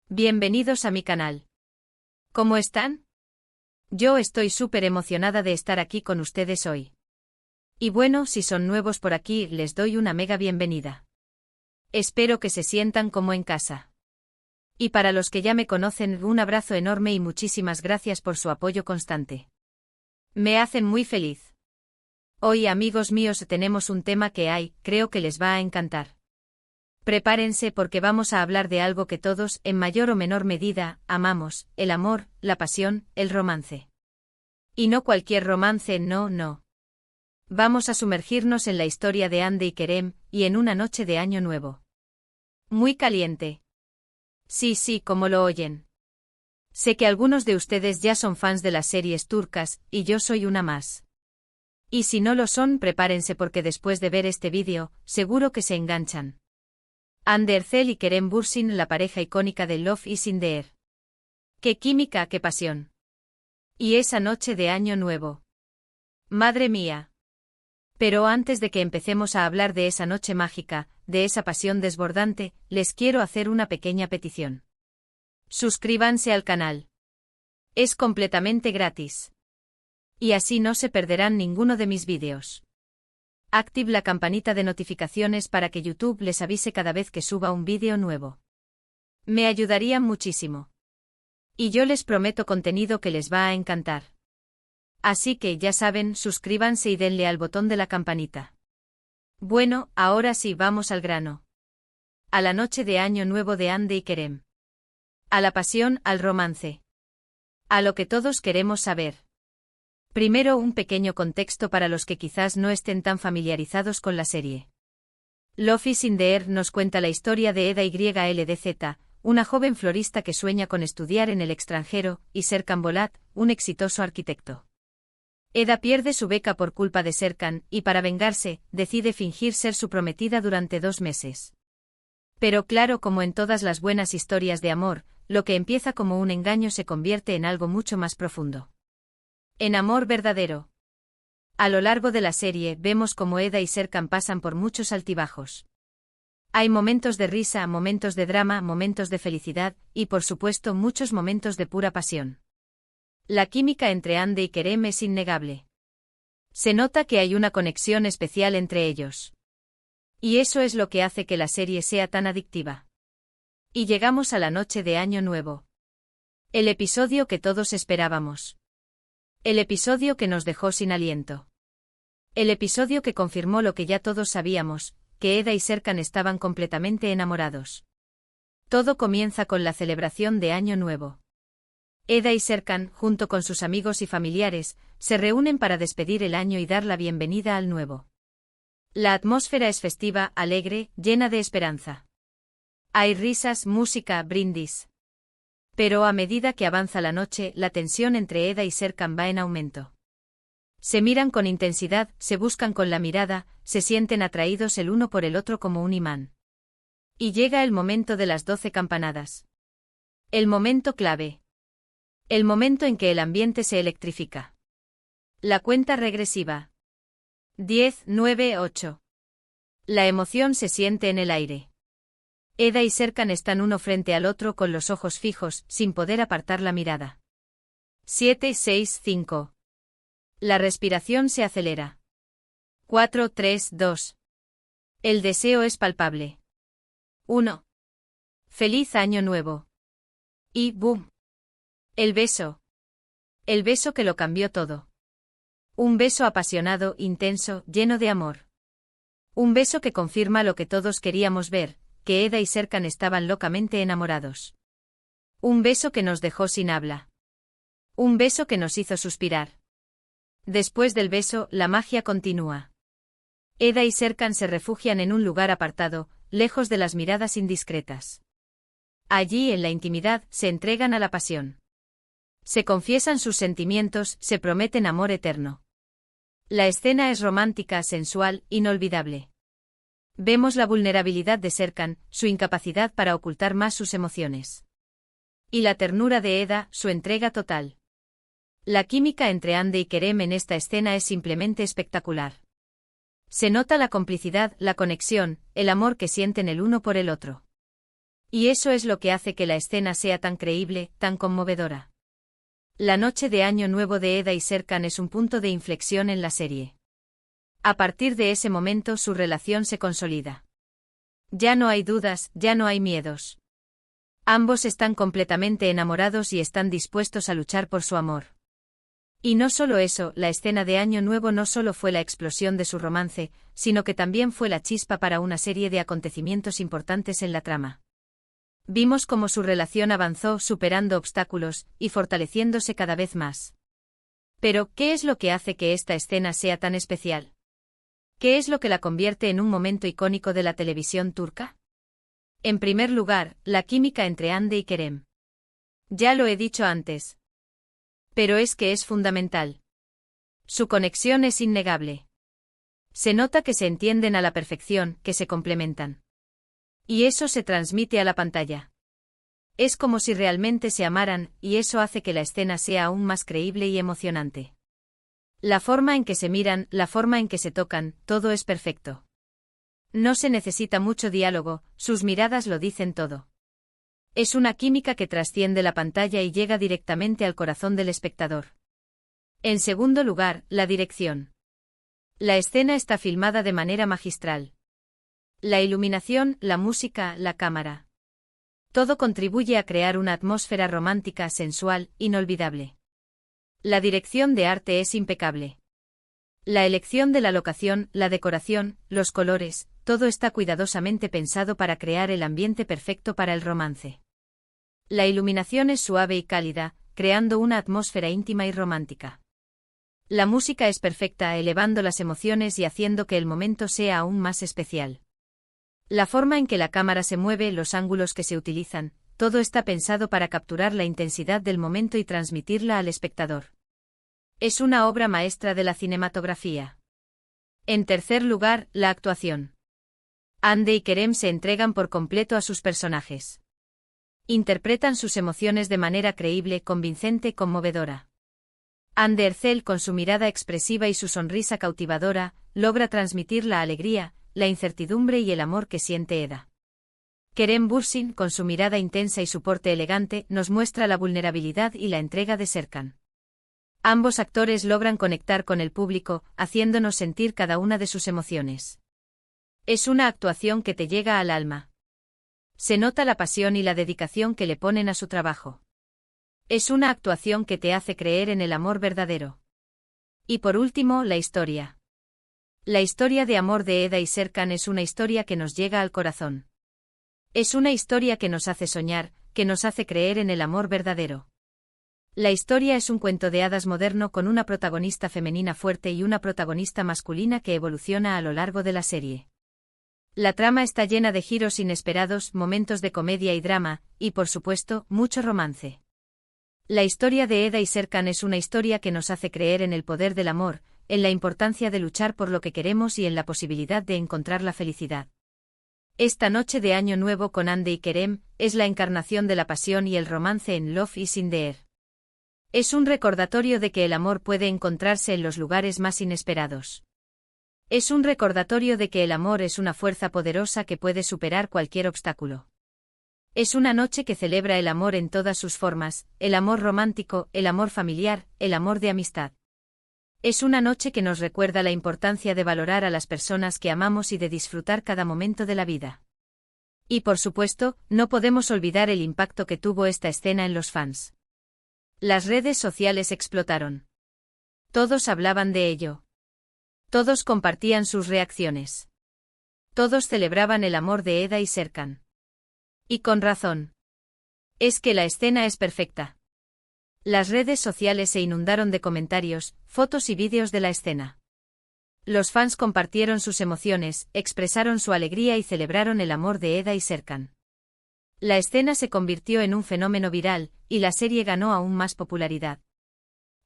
Bienvenidos a mi canal. ¿Cómo están? Yo estoy súper emocionada de estar aquí con ustedes hoy. Y bueno, si son nuevos por aquí, les doy una mega bienvenida. Espero que se sientan como en casa. Y para los que ya me conocen, un abrazo enorme y muchísimas gracias por su apoyo constante. Me hacen muy feliz. Hoy, amigos míos, tenemos un tema que creo que les va a encantar. Prepárense porque vamos a hablar de algo que todos, en mayor o menor medida, amamos: el amor, la pasión, el romance. Y no cualquier romance, no. Vamos a sumergirnos en la historia de Hande y Kerem, y en una noche de Año Nuevo. Muy caliente. Sí, como lo oyen. Sé que algunos de ustedes ya son fans de las series turcas, y yo soy una más. Y si no lo son, prepárense porque después de ver este vídeo, seguro que se enganchan. Hande Erçel y Kerem Bürsin, la pareja icónica de Love is in the Air. ¡Qué química, qué pasión! Y esa noche de Año Nuevo. ¡Madre mía! Pero antes de que empecemos a hablar de esa noche mágica, de esa pasión desbordante, les quiero hacer una pequeña petición. Suscríbanse al canal. Es completamente gratis. Y así no se perderán ninguno de mis vídeos. Active la campanita de notificaciones para que YouTube les avise cada vez que suba un vídeo nuevo. Me ayudarían muchísimo. Y yo les prometo contenido que les va a encantar. Así que ya saben, suscríbanse y denle al botón de la campanita. Bueno, ahora sí, vamos al grano. A la noche de Año Nuevo de Hande y Kerem. A la pasión, al romance. A lo que todos queremos saber. Primero, un pequeño contexto para los que quizás no estén tan familiarizados con la serie. Love is in the Air nos cuenta la historia de Eda YLDZ, una joven florista que sueña con estudiar en el extranjero, y Serkan Bolat, un exitoso arquitecto. Eda pierde su beca por culpa de Serkan, y para vengarse, decide fingir ser su prometida durante 2 meses. Pero claro, como en todas las buenas historias de amor, lo que empieza como un engaño se convierte en algo mucho más profundo. En amor verdadero. A lo largo de la serie vemos cómo Eda y Serkan pasan por muchos altibajos. Hay momentos de risa, momentos de drama, momentos de felicidad, y por supuesto muchos momentos de pura pasión. La química entre Hande y Kerem es innegable. Se nota que hay una conexión especial entre ellos. Y eso es lo que hace que la serie sea tan adictiva. Y llegamos a la noche de Año Nuevo. El episodio que todos esperábamos. El episodio que nos dejó sin aliento. El episodio que confirmó lo que ya todos sabíamos, que Eda y Serkan estaban completamente enamorados. Todo comienza con la celebración de Año Nuevo. Eda y Serkan, junto con sus amigos y familiares, se reúnen para despedir el año y dar la bienvenida al nuevo. La atmósfera es festiva, alegre, llena de esperanza. Hay risas, música, brindis. Pero a medida que avanza la noche, la tensión entre Eda y Serkan va en aumento. Se miran con intensidad, se buscan con la mirada, se sienten atraídos el uno por el otro como un imán. Y llega el momento de las 12 campanadas. El momento clave. El momento en que el ambiente se electrifica. La cuenta regresiva. 10, 9, 8. La emoción se siente en el aire. Eda y Serkan están uno frente al otro con los ojos fijos, sin poder apartar la mirada. 7, 6, 5. La respiración se acelera. 4, 3, 2. El deseo es palpable. 1. Feliz Año Nuevo. Y ¡boom! El beso. El beso que lo cambió todo. Un beso apasionado, intenso, lleno de amor. Un beso que confirma lo que todos queríamos ver, que Eda y Serkan estaban locamente enamorados. Un beso que nos dejó sin habla. Un beso que nos hizo suspirar. Después del beso, la magia continúa. Eda y Serkan se refugian en un lugar apartado, lejos de las miradas indiscretas. Allí, en la intimidad, se entregan a la pasión. Se confiesan sus sentimientos, se prometen amor eterno. La escena es romántica, sensual, inolvidable. Vemos la vulnerabilidad de Serkan, su incapacidad para ocultar más sus emociones. Y la ternura de Eda, su entrega total. La química entre Hande y Kerem en esta escena es simplemente espectacular. Se nota la complicidad, la conexión, el amor que sienten el uno por el otro. Y eso es lo que hace que la escena sea tan creíble, tan conmovedora. La noche de Año Nuevo de Eda y Serkan es un punto de inflexión en la serie. A partir de ese momento su relación se consolida. Ya no hay dudas, ya no hay miedos. Ambos están completamente enamorados y están dispuestos a luchar por su amor. Y no solo eso, la escena de Año Nuevo no solo fue la explosión de su romance, sino que también fue la chispa para una serie de acontecimientos importantes en la trama. Vimos cómo su relación avanzó superando obstáculos y fortaleciéndose cada vez más. Pero, ¿qué es lo que hace que esta escena sea tan especial? ¿Qué es lo que la convierte en un momento icónico de la televisión turca? En primer lugar, la química entre Hande y Kerem. Ya lo he dicho antes. Pero es que es fundamental. Su conexión es innegable. Se nota que se entienden a la perfección, que se complementan. Y eso se transmite a la pantalla. Es como si realmente se amaran, y eso hace que la escena sea aún más creíble y emocionante. La forma en que se miran, la forma en que se tocan, todo es perfecto. No se necesita mucho diálogo, sus miradas lo dicen todo. Es una química que trasciende la pantalla y llega directamente al corazón del espectador. En segundo lugar, la dirección. La escena está filmada de manera magistral. La iluminación, la música, la cámara. Todo contribuye a crear una atmósfera romántica, sensual, inolvidable. La dirección de arte es impecable. La elección de la locación, la decoración, los colores, todo está cuidadosamente pensado para crear el ambiente perfecto para el romance. La iluminación es suave y cálida, creando una atmósfera íntima y romántica. La música es perfecta, elevando las emociones y haciendo que el momento sea aún más especial. La forma en que la cámara se mueve, los ángulos que se utilizan, todo está pensado para capturar la intensidad del momento y transmitirla al espectador. Es una obra maestra de la cinematografía. En tercer lugar, la actuación. Hande y Kerem se entregan por completo a sus personajes. Interpretan sus emociones de manera creíble, convincente, conmovedora. Hande Erçel, con su mirada expresiva y su sonrisa cautivadora, logra transmitir la alegría, la incertidumbre y el amor que siente Eda. Kerem Bürsin, con su mirada intensa y su porte elegante, nos muestra la vulnerabilidad y la entrega de Serkan. Ambos actores logran conectar con el público, haciéndonos sentir cada una de sus emociones. Es una actuación que te llega al alma. Se nota la pasión y la dedicación que le ponen a su trabajo. Es una actuación que te hace creer en el amor verdadero. Y por último, la historia. La historia de amor de Eda y Serkan es una historia que nos llega al corazón. Es una historia que nos hace soñar, que nos hace creer en el amor verdadero. La historia es un cuento de hadas moderno con una protagonista femenina fuerte y una protagonista masculina que evoluciona a lo largo de la serie. La trama está llena de giros inesperados, momentos de comedia y drama, y por supuesto, mucho romance. La historia de Eda y Serkan es una historia que nos hace creer en el poder del amor, en la importancia de luchar por lo que queremos y en la posibilidad de encontrar la felicidad. Esta noche de Año Nuevo con Hande y Kerem es la encarnación de la pasión y el romance en Love is in the Air. Es un recordatorio de que el amor puede encontrarse en los lugares más inesperados. Es un recordatorio de que el amor es una fuerza poderosa que puede superar cualquier obstáculo. Es una noche que celebra el amor en todas sus formas, el amor romántico, el amor familiar, el amor de amistad. Es una noche que nos recuerda la importancia de valorar a las personas que amamos y de disfrutar cada momento de la vida. Y por supuesto, no podemos olvidar el impacto que tuvo esta escena en los fans. Las redes sociales explotaron. Todos hablaban de ello. Todos compartían sus reacciones. Todos celebraban el amor de Eda y Serkan. Y con razón. Es que la escena es perfecta. Las redes sociales se inundaron de comentarios, fotos y vídeos de la escena. Los fans compartieron sus emociones, expresaron su alegría y celebraron el amor de Eda y Serkan. La escena se convirtió en un fenómeno viral, y la serie ganó aún más popularidad.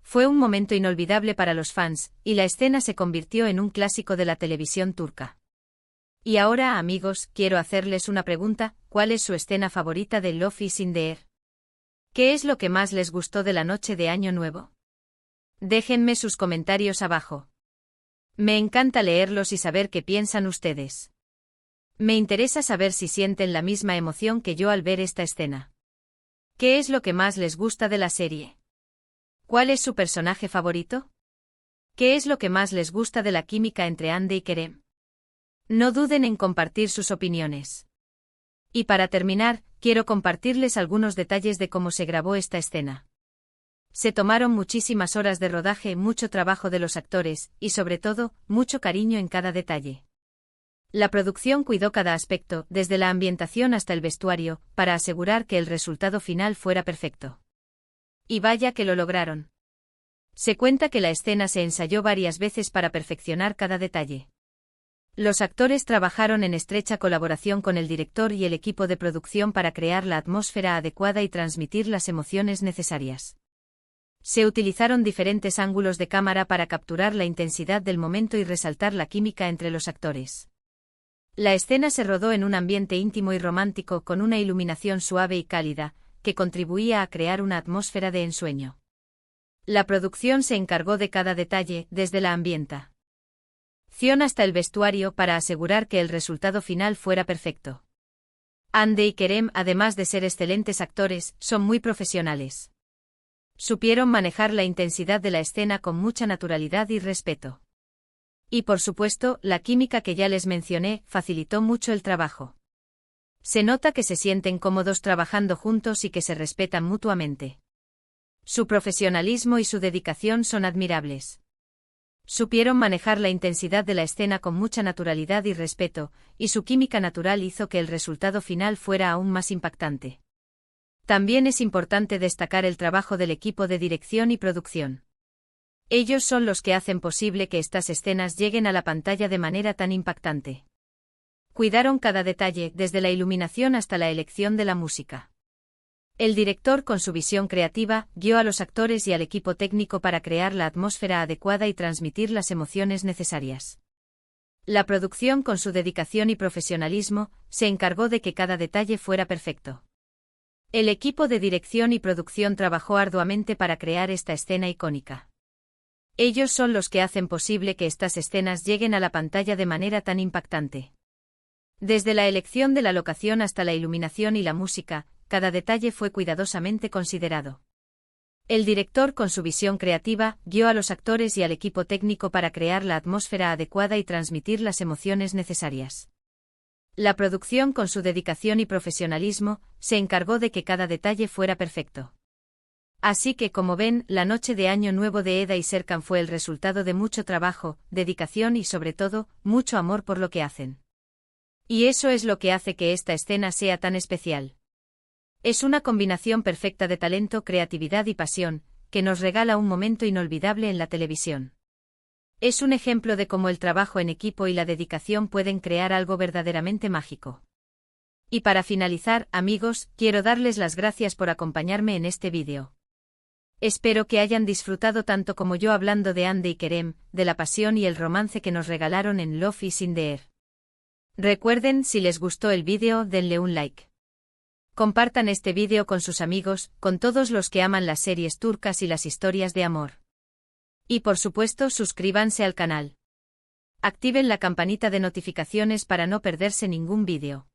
Fue un momento inolvidable para los fans, y la escena se convirtió en un clásico de la televisión turca. Y ahora, amigos, quiero hacerles una pregunta: ¿cuál es su escena favorita de Love is in the Air? ¿Qué es lo que más les gustó de la noche de Año Nuevo? Déjenme sus comentarios abajo. Me encanta leerlos y saber qué piensan ustedes. Me interesa saber si sienten la misma emoción que yo al ver esta escena. ¿Qué es lo que más les gusta de la serie? ¿Cuál es su personaje favorito? ¿Qué es lo que más les gusta de la química entre Andy y Kerem? No duden en compartir sus opiniones. Y para terminar, quiero compartirles algunos detalles de cómo se grabó esta escena. Se tomaron muchísimas horas de rodaje, mucho trabajo de los actores, y sobre todo, mucho cariño en cada detalle. La producción cuidó cada aspecto, desde la ambientación hasta el vestuario, para asegurar que el resultado final fuera perfecto. Y vaya que lo lograron. Se cuenta que la escena se ensayó varias veces para perfeccionar cada detalle. Los actores trabajaron en estrecha colaboración con el director y el equipo de producción para crear la atmósfera adecuada y transmitir las emociones necesarias. Se utilizaron diferentes ángulos de cámara para capturar la intensidad del momento y resaltar la química entre los actores. La escena se rodó en un ambiente íntimo y romántico con una iluminación suave y cálida, que contribuía a crear una atmósfera de ensueño. La producción se encargó de cada detalle, desde la ambientación hasta el vestuario, para asegurar que el resultado final fuera perfecto. Andy y Kerem, además de ser excelentes actores, son muy profesionales. Supieron manejar la intensidad de la escena con mucha naturalidad y respeto. Y por supuesto, la química que ya les mencioné facilitó mucho el trabajo. Se nota que se sienten cómodos trabajando juntos y que se respetan mutuamente. Su profesionalismo y su dedicación son admirables. Supieron manejar la intensidad de la escena con mucha naturalidad y respeto, y su química natural hizo que el resultado final fuera aún más impactante. También es importante destacar el trabajo del equipo de dirección y producción. Ellos son los que hacen posible que estas escenas lleguen a la pantalla de manera tan impactante. Cuidaron cada detalle, desde la iluminación hasta la elección de la música. El director, con su visión creativa, guió a los actores y al equipo técnico para crear la atmósfera adecuada y transmitir las emociones necesarias. La producción, con su dedicación y profesionalismo, se encargó de que cada detalle fuera perfecto. El equipo de dirección y producción trabajó arduamente para crear esta escena icónica. Ellos son los que hacen posible que estas escenas lleguen a la pantalla de manera tan impactante. Desde la elección de la locación hasta la iluminación y la música, cada detalle fue cuidadosamente considerado. El director, con su visión creativa, guió a los actores y al equipo técnico para crear la atmósfera adecuada y transmitir las emociones necesarias. La producción, con su dedicación y profesionalismo, se encargó de que cada detalle fuera perfecto. Así que, como ven, la noche de Año Nuevo de Eda y Serkan fue el resultado de mucho trabajo, dedicación y, sobre todo, mucho amor por lo que hacen. Y eso es lo que hace que esta escena sea tan especial. Es una combinación perfecta de talento, creatividad y pasión, que nos regala un momento inolvidable en la televisión. Es un ejemplo de cómo el trabajo en equipo y la dedicación pueden crear algo verdaderamente mágico. Y para finalizar, amigos, quiero darles las gracias por acompañarme en este vídeo. Espero que hayan disfrutado tanto como yo hablando de Andy y Kerem, de la pasión y el romance que nos regalaron en Love is in the Air. Recuerden, si les gustó el vídeo, denle un like. Compartan este vídeo con sus amigos, con todos los que aman las series turcas y las historias de amor. Y por supuesto, suscríbanse al canal. Activen la campanita de notificaciones para no perderse ningún vídeo.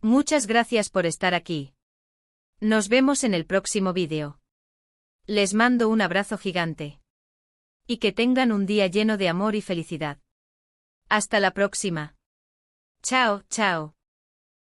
Muchas gracias por estar aquí. Nos vemos en el próximo vídeo. Les mando un abrazo gigante. Y que tengan un día lleno de amor y felicidad. Hasta la próxima. Chao, chao.